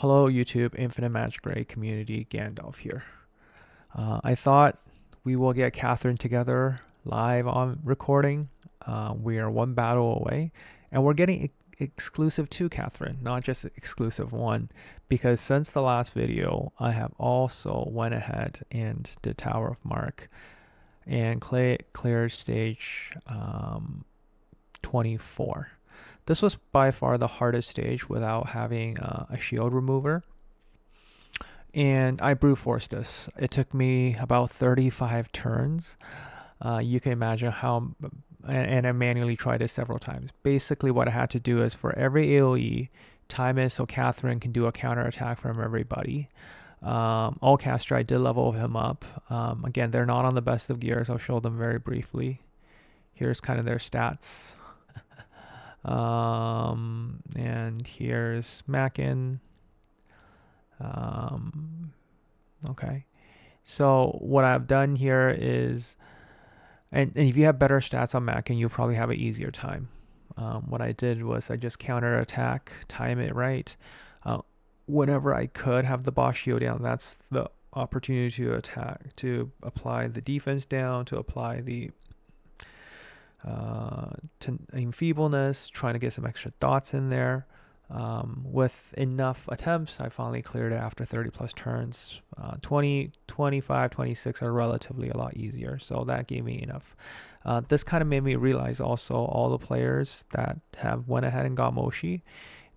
Hello YouTube, Infinite Magicraid community, Gandalf here. I thought we will get Katherine together live on recording. We are one battle away, and we're getting exclusive to Katherine, not just exclusive one, because since the last video, I have also went ahead and did Tower of Mark and cleared stage 24. This was by far the hardest stage without having a shield remover. And I brute forced this. It took me about 35 turns. You can imagine how, and I manually tried it several times. Basically, what I had to do is for every AoE, time it so Katherine can do a counter attack from everybody. Allcaster, I did level him up. Again, they're not on the best of gears. I'll show them very briefly. Here's kind of their stats. And here's Mackin. Okay, so what I've done here is, and if you have better stats on Mackin, you'll probably have an easier time. What I did was I just counter attack, time it right. Whenever I could have the boss shield down, that's the opportunity to attack, to apply the defense down, to apply the enfeebleness, trying to get some extra dots in there. With enough attempts, I finally cleared it after 30 plus turns. 20, 25, 26 are relatively a lot easier, so that gave me enough. This kind of made me realize also all the players that have went ahead and got Moshi,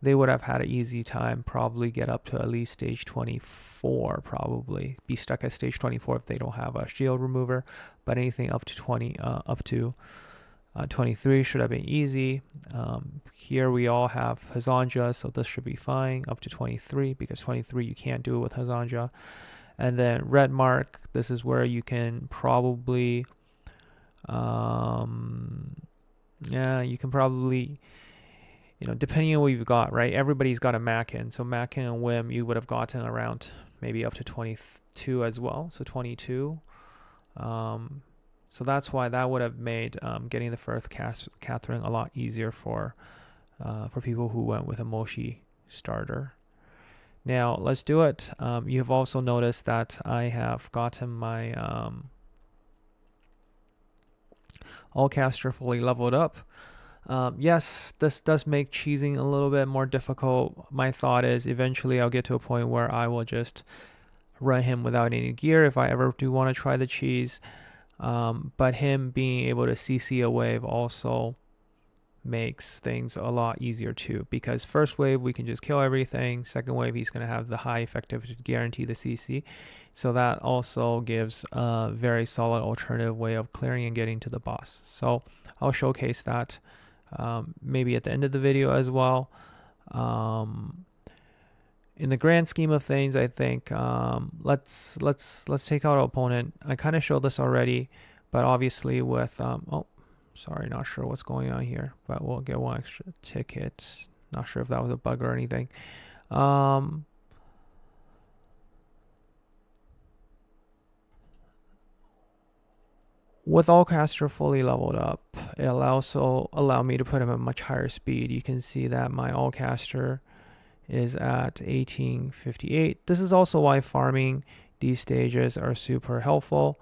they would have had an easy time, probably get up to at least stage 24, probably be stuck at stage 24 if they don't have a shield remover, but anything up to 23 should have been easy. Here we all have Hazanja, so this should be fine up to 23, because 23 you can't do it with Hazanja. And then red mark, this is where you can probably, you can probably, depending on what you've got, right? Everybody's got a Mackin, so Mackin and Wim you would have gotten around maybe up to 22 as well, so 22. So that's why that would have made getting the first Katherine a lot easier for people who went with a Moshi starter. Now let's do it. You've also noticed that I have gotten my Allcaster fully leveled up. Yes, this does make cheesing a little bit more difficult. My thought is eventually I'll get to a point where I will just run him without any gear if I ever do want to try the cheese. But him being able to CC a wave also makes things a lot easier too, because first wave we can just kill everything, second wave he's going to have the high effectivity to guarantee the CC, so that also gives a very solid alternative way of clearing and getting to the boss. So I'll showcase that maybe at the end of the video as well. In the grand scheme of things, I think let's take out our opponent. I kind of showed this already, but obviously with sorry, not sure what's going on here, but we'll get one extra ticket. Not sure if that was a bug or anything. With Allcaster fully leveled up, it'll also allow me to put him at much higher speed. You can see that my Allcaster is at 1858. This is also why farming these stages are super helpful,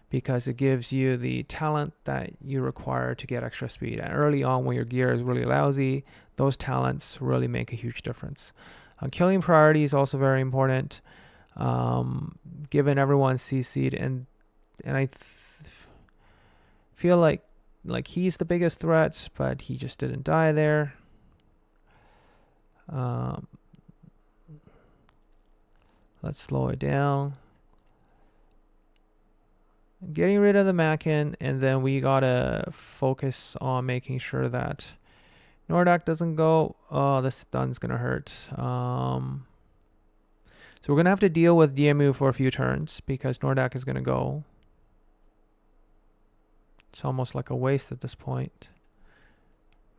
because it gives you the talent that you require to get extra speed. And early on when your gear is really lousy, those talents really make a huge difference. Killing priority is also very important, given everyone's CC'd, and I feel like he's the biggest threat, but he just didn't die there. Let's slow it down. Getting rid of the Mackin, and then we gotta focus on making sure that Nordak doesn't go. Oh, this stun's gonna hurt. So we're gonna have to deal with DMU for a few turns because Nordak is gonna go. It's almost like a waste at this point.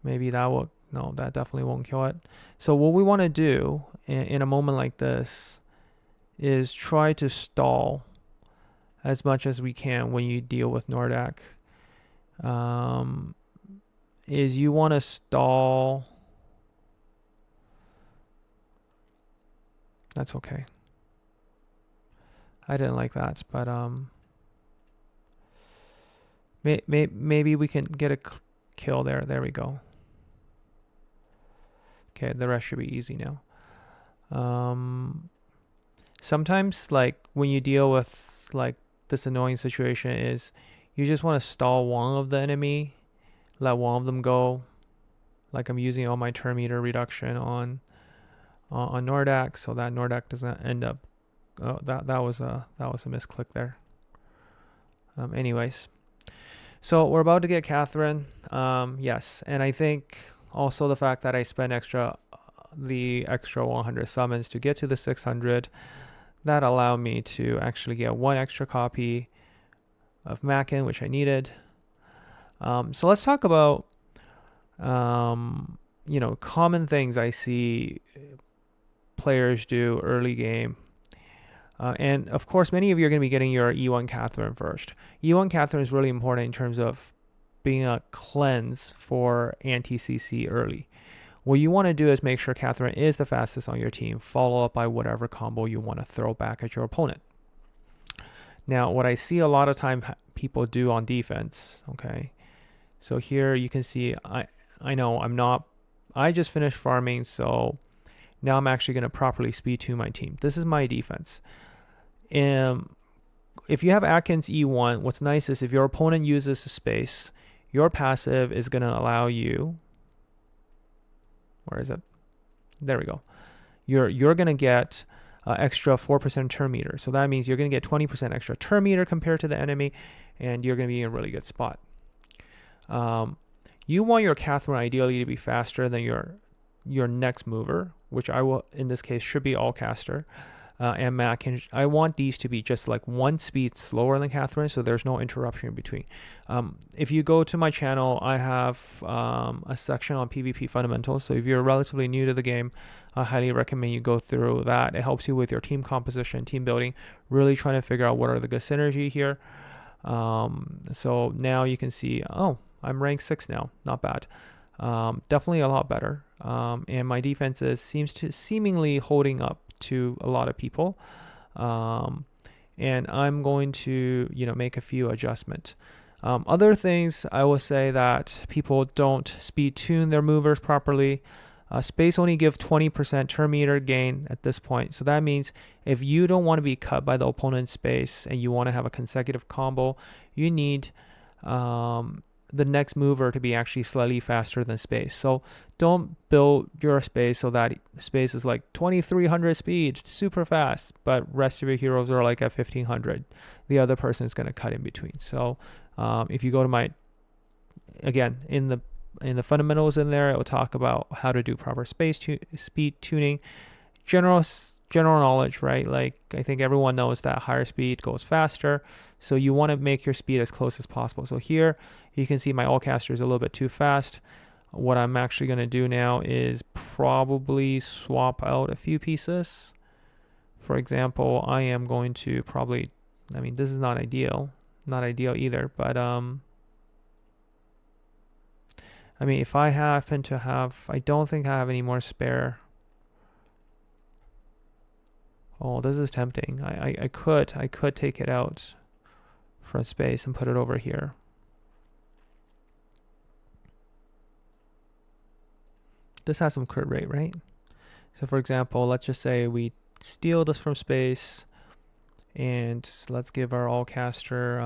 Maybe that will, no, that definitely won't kill it. So what we want to do in a moment like this is try to stall as much as we can when you deal with Nordak. Is you want to stall That's okay. I didn't like that, but maybe we can get a kill there. There we go. Okay, the rest should be easy now. Sometimes, like, when you deal with like this annoying situation is you just want to stall one of the enemy, let one of them go. Like, I'm using all my turn meter reduction on Nordak, so that Nordak doesn't end up. Oh, that was a misclick there. Anyways, so we're about to get Katherine. Yes, and I think also the fact that I spent the extra 100 summons to get to the 600, that allowed me to actually get one extra copy of Mackin, which I needed. So let's talk about common things I see players do early game. And of course, many of you are going to be getting your E1 Katherine first. E1 Katherine is really important in terms of being a cleanse for anti-CC early. What you want to do is make sure Katherine is the fastest on your team, followed up by whatever combo you want to throw back at your opponent. Now, what I see a lot of time people do on defense, okay, so here you can see, I know I just finished farming, so now I'm actually going to properly speed tune my team. This is my defense. If you have Atkins E1, what's nice is if your opponent uses a space, your passive is going to allow you, where is it? There we go. You're going to get extra 4% turn meter. So that means you're going to get 20% extra turn meter compared to the enemy, and you're going to be in a really good spot. You want your Katherine ideally to be faster than your next mover, which I will, in this case, should be all caster. And Mac, and I want these to be just like one speed slower than Katherine, so there's no interruption in between. If you go to my channel, I have a section on PvP fundamentals, so if you're relatively new to the game, I highly recommend you go through that. It helps you with your team composition, team building, really trying to figure out what are the good synergy here. So now you can see, oh, I'm rank 6 now, not bad. Definitely a lot better. And my defense seemingly holding up to a lot of people. And I'm going to, make a few adjustments. Other things I will say that people don't speed tune their movers properly. Space only give 20% turn meter gain at this point. So that means if you don't want to be cut by the opponent's space and you want to have a consecutive combo, you need the next mover to be actually slightly faster than space. So don't build your space so that space is like 2300 speed, super fast, but rest of your heroes are like at 1500. The other person is going to cut in between. So if you go to again, in the fundamentals in there, it will talk about how to do proper speed tuning, general knowledge, right? Like, I think everyone knows that higher speed goes faster, so you want to make your speed as close as possible. So here you can see my all-caster is a little bit too fast. What I'm actually going to do now is probably swap out a few pieces. For example, I am going to probably, this is not ideal either, but if I happen to have, I don't think I have any more spare. Oh, this is tempting. I could take it out from space and put it over here. This has some crit rate, right? So for example, let's just say we steal this from space, and let's give our all caster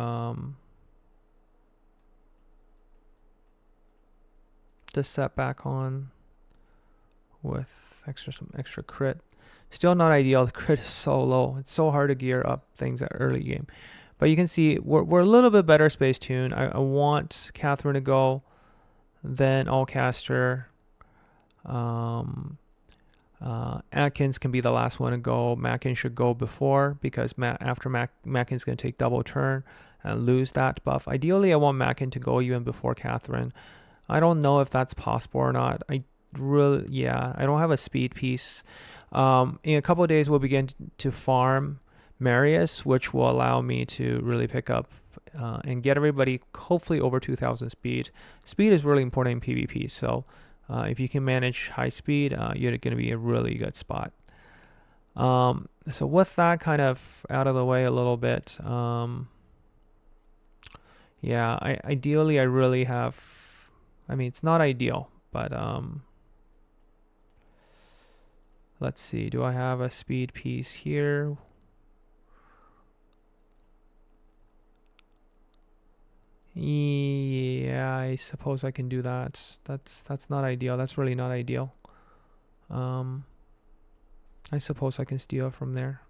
this set back on with some extra crit. Still not ideal. The crit is so low. It's so hard to gear up things at early game. But you can see we're a little bit better space tune. I want Katherine to go, then all caster. Atkins can be the last one to go. Mackin should go before, because after Mackin's going to take double turn and lose that buff. Ideally, I want Mackin to go even before Katherine. I don't know if that's possible or not. I don't have a speed piece. In a couple of days, we'll begin to farm Marius, which will allow me to really pick up and get everybody hopefully over 2000 speed. Speed is really important in PvP, so if you can manage high speed, you're going to be in a really good spot. So with that kind of out of the way a little bit, yeah, ideally I really have, I mean, it's not ideal, but let's see, do I have a speed piece here? Yeah, I suppose I can do that. That's not ideal. That's really not ideal. I suppose I can steal from there.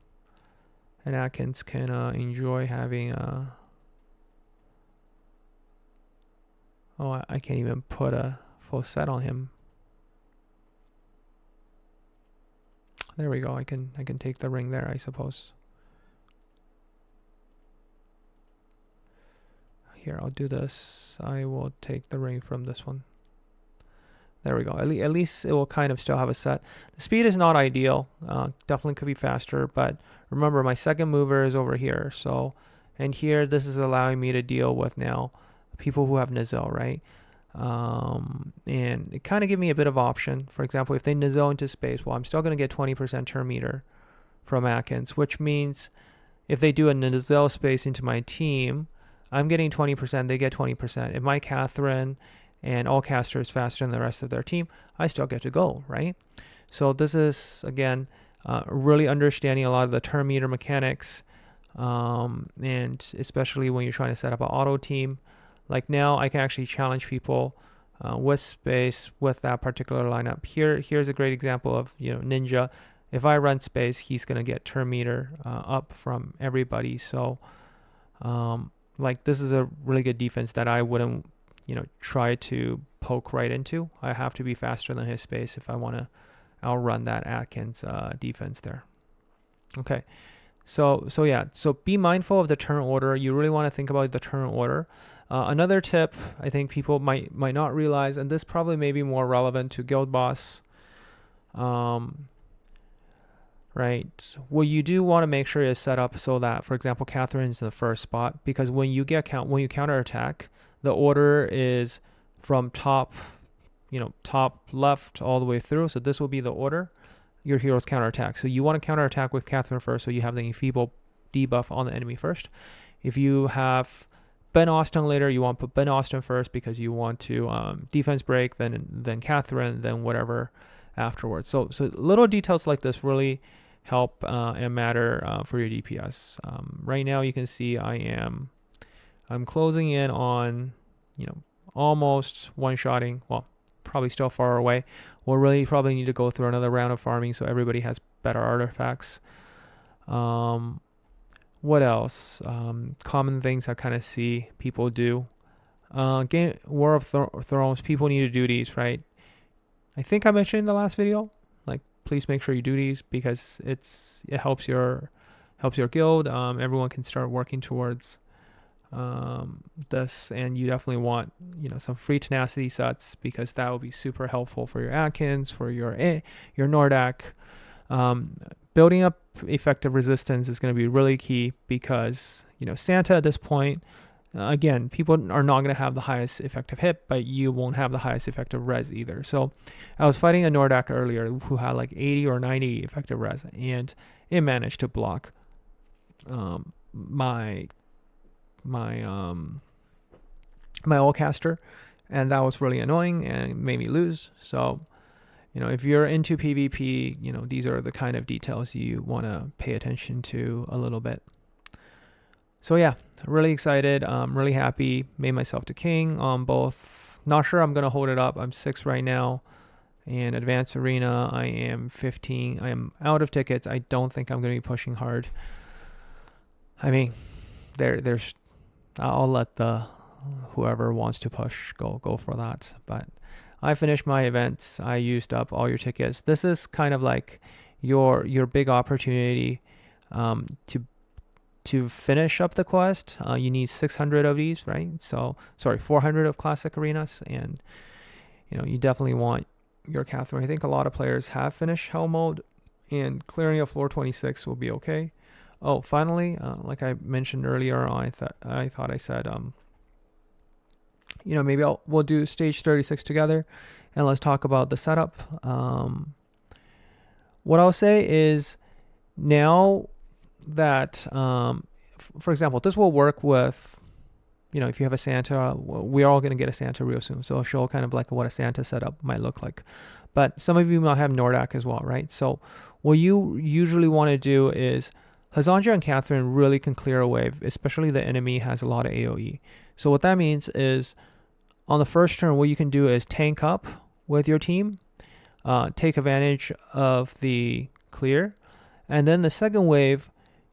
And Atkins can enjoy having oh, I can't even put a full set on him. There we go. I can take the ring there, I suppose. Here, I'll do this. I will take the ring from this one. There we go. At least it will kind of still have a set. The speed is not ideal. Definitely could be faster, but remember my second mover is over here. So, and here this is allowing me to deal with now people who have Nizel, right? And it kind of give me a bit of option. For example, if they Nizel into space, well, I'm still going to get 20% turn meter from Atkins, which means if they do a Nizel space into my team, I'm getting 20%, they get 20%. If my Katherine and all caster is faster than the rest of their team, I still get to go, right? So this is, again, really understanding a lot of the turn meter mechanics, and especially when you're trying to set up an auto team. Like now, I can actually challenge people with space with that particular lineup. Here's a great example of, Ninja. If I run space, he's going to get turn meter up from everybody. So, like this is a really good defense that I wouldn't, try to poke right into. I have to be faster than his space if I want to outrun that Atkins defense there. Okay, so yeah, so be mindful of the turn order. You really want to think about the turn order. Another tip I think people might not realize, and this probably may be more relevant to Guild Boss, right? Well, you do want to make sure it's set up so that, for example, Katherine's in the first spot, because when you counter attack, the order is from top left all the way through. So this will be the order your heroes counterattack. So you want to counterattack with Katherine first, so you have the enfeeble debuff on the enemy first. If you have Ben Austin later, you want to put Ben Austin first because you want to defense break, then Katherine, then whatever afterwards. So little details like this really help and matter for your DPS. Right now you can see I'm closing in on, almost one-shotting. Well, probably still far away. We'll really probably need to go through another round of farming so everybody has better artifacts. What else? Common things I kind of see people do. Game War of Thrones, people need to do these, right? I think I mentioned in the last video, like please make sure you do these because it helps your guild. Everyone can start working towards this, and you definitely want some free tenacity sets because that will be super helpful for your Atkins, for your Nordak. Building up effective resistance is going to be really key because Santa at this point, again, people are not going to have the highest effective hit, but you won't have the highest effective res either. So I was fighting a Nordak earlier who had like 80 or 90 effective res, and it managed to block my ult caster, and that was really annoying and made me lose. So if you're into PvP, these are the kind of details you want to pay attention to a little bit. So yeah, really excited. I'm really happy. Made myself to king on both. Not sure I'm going to hold it up. I'm 6 right now. And Advanced Arena, I am 15. I am out of tickets. I don't think I'm going to be pushing hard. I mean, there's I'll let whoever wants to push go for that. But I finished my events. I used up all your tickets. This is kind of like your big opportunity to finish up the quest. You need 600 of these, right? So 400 of classic arenas, and you definitely want your Katherine. I think a lot of players have finished hell mode, and clearing a floor 26 will be okay. Oh, finally, like I mentioned earlier on, I thought I said, maybe we'll do stage 36 together, and let's talk about the setup. What I'll say is, Now that, for example, this will work with, if you have a Santa, we're all going to get a Santa real soon. So I'll show kind of like what a Santa setup might look like. But some of you might have Nordak as well, right? So what you usually want to do is Hazanja and Katherine really can clear a wave, especially the enemy has a lot of AoE. So what that means is on the first turn, what you can do is tank up with your team, take advantage of the clear, and then the second wave,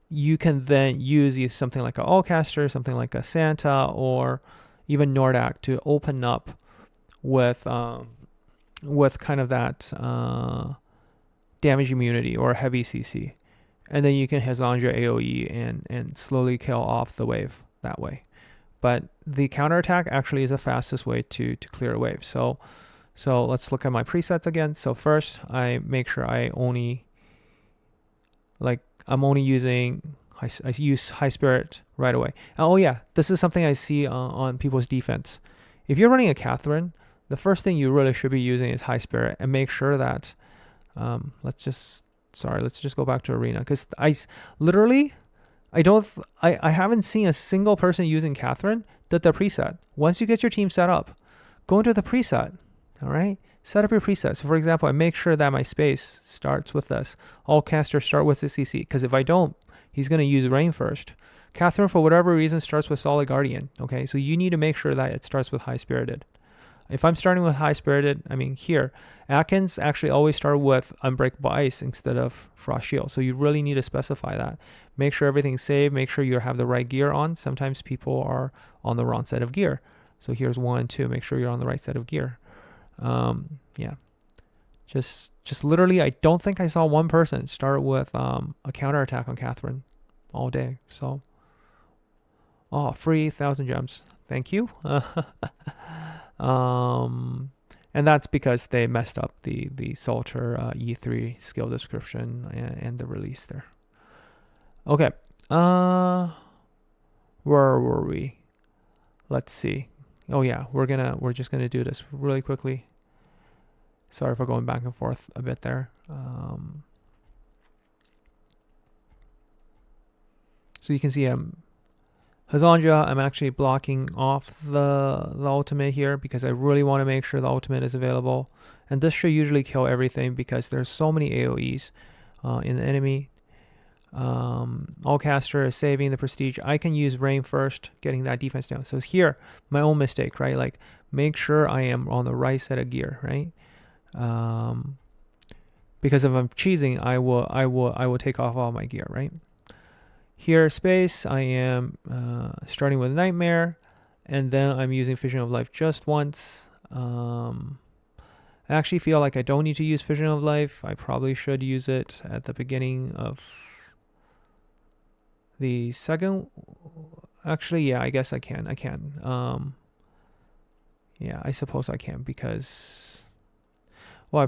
you can then use either something like an Allcaster, something like a Santa, or even Nordak to open up with kind of that damage immunity or heavy CC. And then you can Hazanja AoE and slowly kill off the wave that way. But the counterattack actually is the fastest way to clear a wave. So let's look at my presets again. So first, I make sure I'm only using I use High Spirit right away. Oh yeah, this is something I see on people's defense. If you're running a Katherine, the first thing you really should be using is High Spirit, and make sure that let's just go back to Arena, because I haven't seen a single person using Katherine that the preset. Once you get your team set up, go into the preset. All right, set up your presets. So for example, I make sure that my space starts with this. All casters start with the CC, because if I don't, he's going to use Rain first. Katherine, for whatever reason, starts with Solid Guardian. Okay, so you need to make sure that it starts with High Spirited. If I'm starting with High Spirited, here, Atkins actually always start with Unbreakable Ice instead of Frost Shield. So you really need to specify that. Make sure everything's saved. Make sure you have the right gear on. Sometimes people are on the wrong set of gear. So here's 1, 2. Make sure you're on the right set of gear. Yeah. Just literally, I don't think I saw one person start with a counterattack on Katherine all day. So, free 1,000 gems. Thank you. And that's because they messed up the Salter E3 skill description and the release there. Okay. Where were we? Let's see. Oh yeah, we're just gonna do this really quickly. Sorry for going back and forth a bit there. So you can see Hazanja, I'm actually blocking off the ultimate here because I really want to make sure the ultimate is available. And this should usually kill everything because there's so many AoEs in the enemy. Allcaster is saving the prestige. I can use Rain first, getting that defense down. So here, my own mistake, right? Like, make sure I am on the right set of gear, right? Because if I'm cheesing, I will take off all my gear, right? Here, space, I am starting with Nightmare, and then I'm using Vision of Life just once. I actually feel like I don't need to use Vision of Life. I probably should use it at the beginning of the second. Actually, yeah, I guess I can. Yeah, I suppose I can because, well,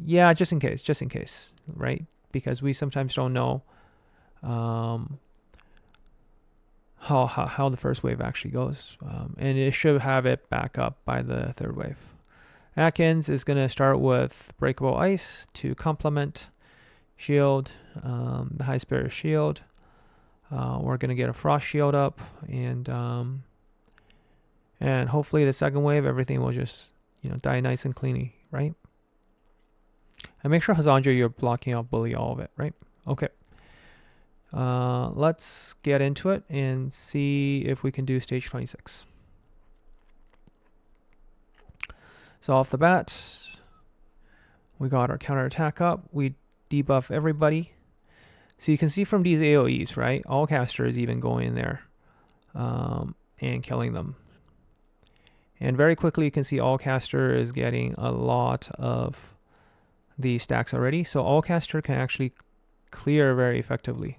yeah, just in case, right? Because we sometimes don't know how the first wave actually goes, and it should have it back up by the third wave. Atkins is going to start with Breakable Ice to complement shield, the High Spirit shield. We're going to get a Frost Shield up, and hopefully the second wave, everything will just die nice and cleanly, right? And make sure Hazanja, you're blocking out Bully all of it, right? Okay. Let's get into it and see if we can do stage 26. So off the bat, we got our counterattack up. We debuff everybody. So you can see from these AoEs, right? Allcaster is even going in there and killing them. And very quickly you can see Allcaster is getting a lot of the stacks already. So Allcaster can actually clear very effectively.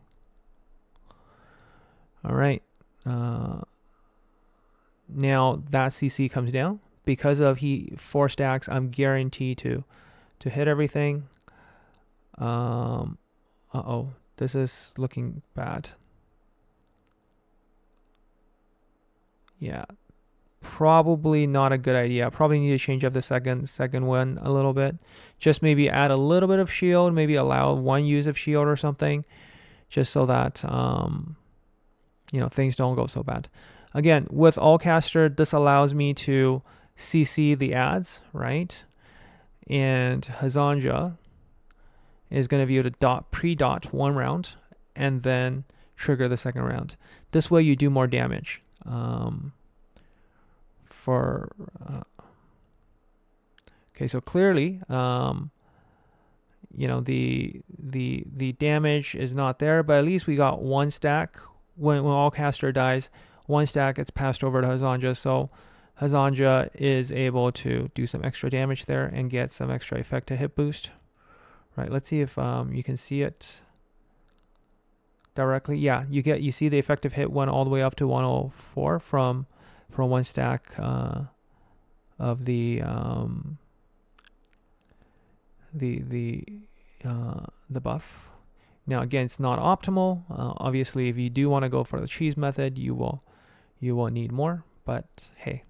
All right. Now that CC comes down. Because of 4 stacks, I'm guaranteed to hit everything. Uh-oh. This is looking bad. Yeah. probably not a good idea. Probably need to change up the second one a little bit. Just maybe add a little bit of shield, maybe allow one use of shield or something, just so that things don't go so bad. Again, with Allcaster, this allows me to CC the ads, right? And Hazanja is going to be able to pre-dot one round and then trigger the second round. This way you do more damage. Okay, so clearly, the damage is not there, but at least we got one stack. When Allcaster dies, one stack gets passed over to Hazanja, so Hazanja is able to do some extra damage there and get some extra effective hit boost. Right, let's see if you can see it directly. Yeah, you see the effective hit went all the way up to 104 from one stack of the buff. Now again, it's not optimal. Obviously, if you do want to go for the cheese method, you will need more. But hey,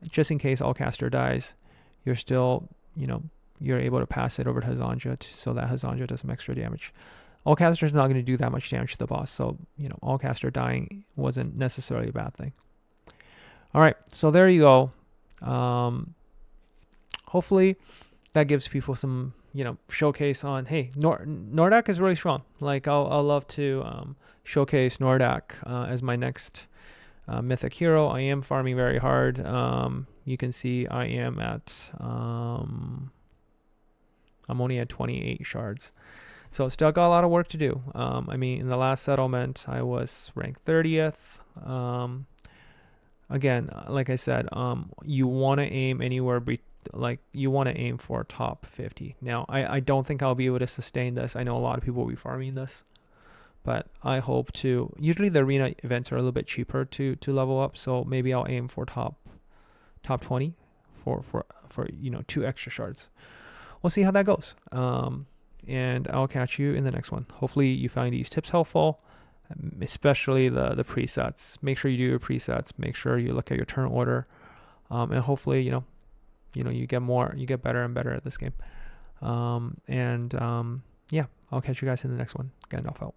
just in case Allcaster dies, you're still you're able to pass it over to Hazanja so that Hazanja does some extra damage. Allcaster is not going to do that much damage to the boss, so Allcaster dying wasn't necessarily a bad thing. All right, so there you go. Hopefully that gives people some showcase on, hey, Nordak is really strong. Like I'll love to showcase Nordak as my next mythic hero. I am farming very hard. You can see I am at I'm only at 28 shards, so still got a lot of work to do. I mean, in the last settlement I was ranked 30th. Again, like I said, you want to aim anywhere you want to aim for top 50. Now, I don't think I'll be able to sustain this. I know a lot of people will be farming this, but I hope to. Usually the arena events are a little bit cheaper to level up, so maybe I'll aim for top 20 for 2 extra shards. We'll see how that goes. And I'll catch you in the next one. Hopefully you find these tips helpful, especially the presets. Make sure you do your presets. Make sure you look at your turn order, and hopefully you get better and better at this game. Yeah, I'll catch you guys in the next one. Gandalf out.